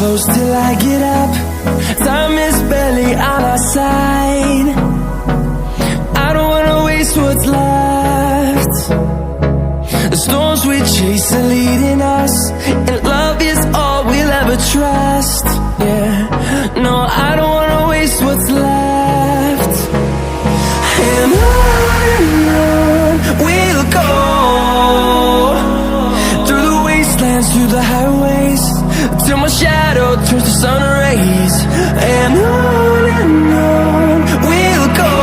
close till I get up. Time is barely on our side. I don't wanna waste what's left. The storms we chase are leading us, and love is all we'll ever trust. Yeah, no, I don't wanna waste what's left. And on we'll go, through the wastelands, through the highways, till my shadow turns to sun rays. And on we'll go,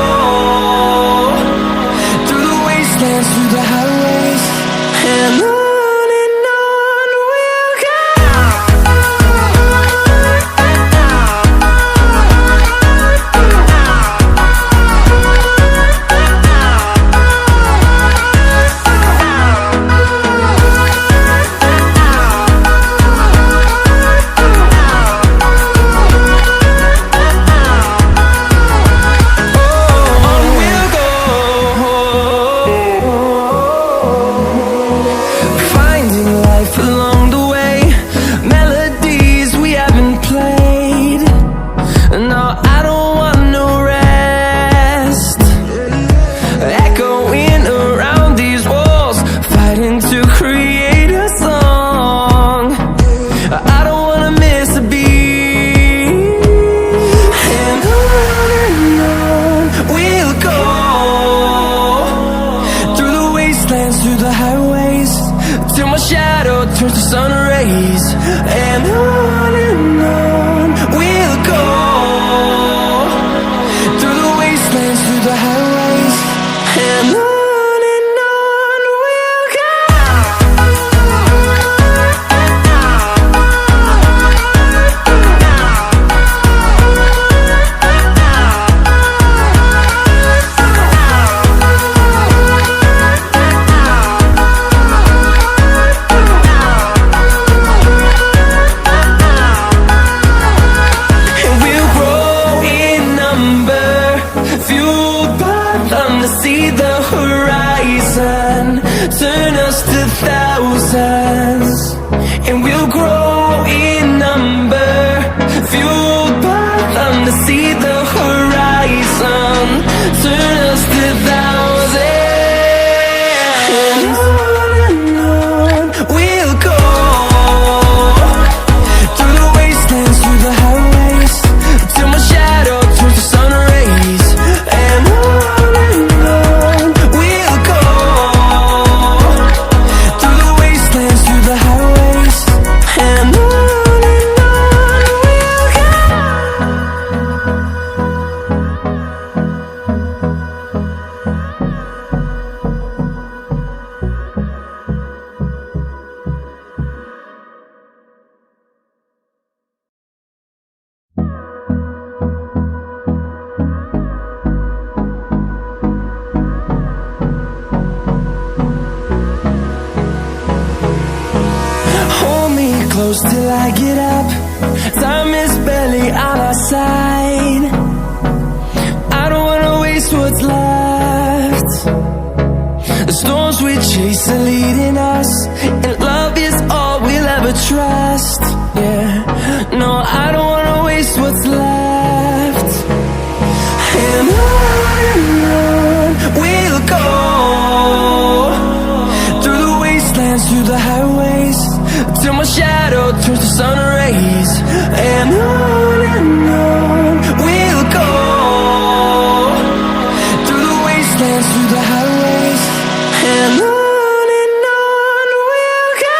through the wastelands, through the highways, and on we'll go. Turns to sun rays, and on we'll go, through the wastelands, through the highways, and on we'll go. See the horizon, turn us to thousands, and we'll grow in number, fueled by them to see the horizon, turn us to thousands. And on we'll go, through the wastelands, through the highways, till my shadow turns to sun rays. And close till I get up. Time is barely on our side. I don't wanna waste what's left. The storms we chase are leading us, and love is all we'll ever trust. Yeah, no, I don't wanna waste what's left. And on we'll go, through the wastelands, through the highways, till my shadow turns to sun rays. And on we'll go, through the wastelands, through the highways, and on we'll go.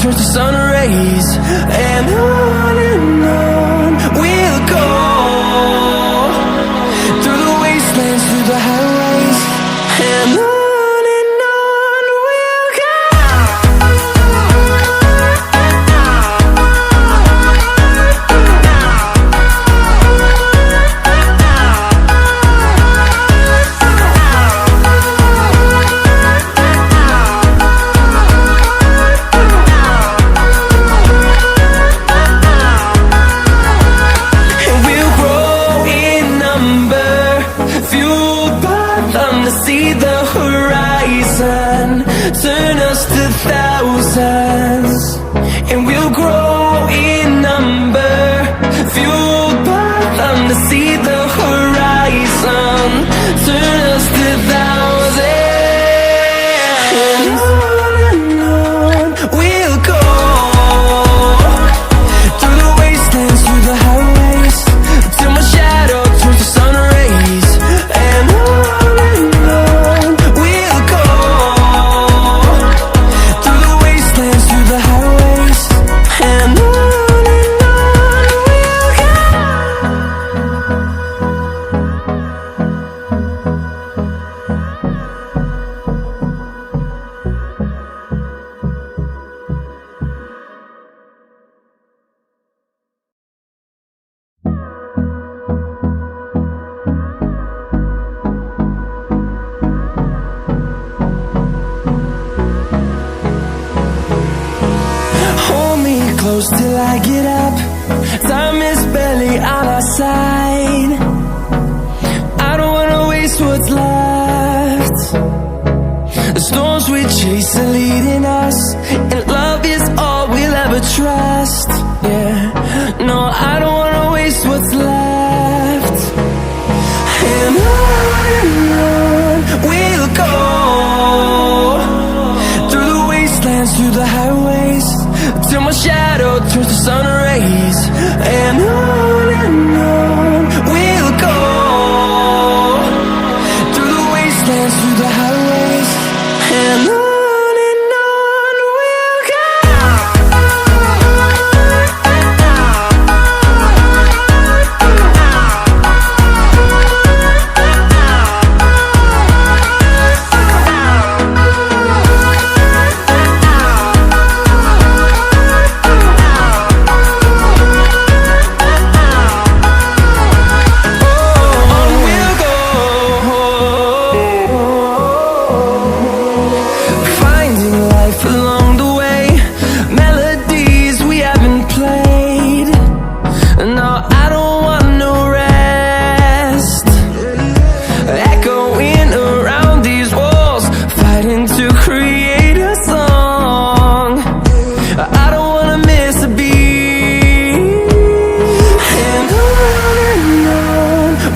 turns to sun rays, and on we'll go, through the wastelands, through the highways, and on we'll go. See the horizon, turn us to thousands, and we'll grow in number, fueled by them to see the horizon, turn us to thousands, and on we'll go, through the wastelands, through the highways, till my shadow turns to sun rays, and on close till I get up. Time is barely on our side. I don't wanna waste what's left. The storms we chase are leading us, and love is all we'll ever trust. Yeah, no, I don't wanna waste what's left. And on we'll go, through the wastelands, through the highways, till my shadow turns to sun rays, and on we'll go, through the wastelands, through the highways, and on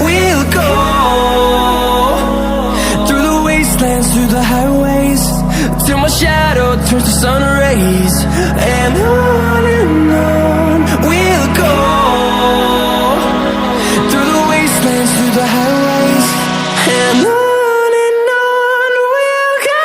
we'll go. Through the highways, till my shadow turns to sun rays, and on we'll go, through the wastelands, through the highways, and on we'll go.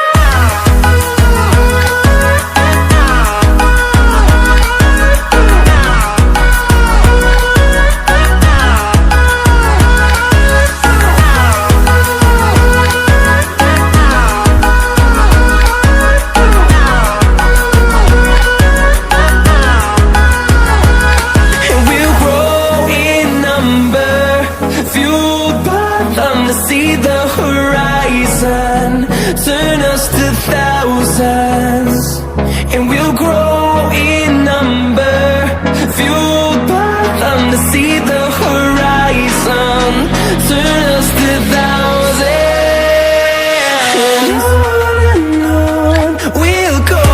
See the horizon, turn us to thousands, and we'll grow in number, fueled by them to see the horizon, turn us to thousands, and on we'll go,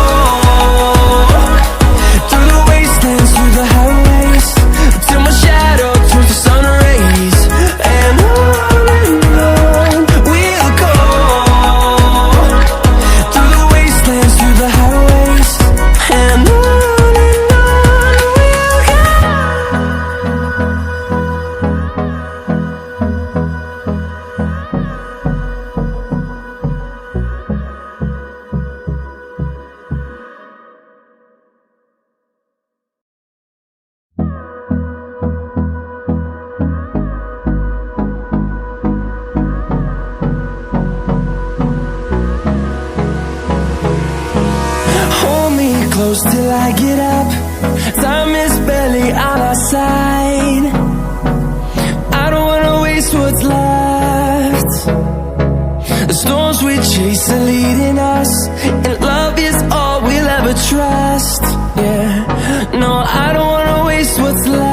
through the wastelands, through the highways, till my shadow turns to sun rays, and on close till I get up. Time is barely on our side. I don't wanna waste what's left. The storms we chase are leading us, and love is all we'll ever trust. Yeah, no, I don't wanna waste what's left.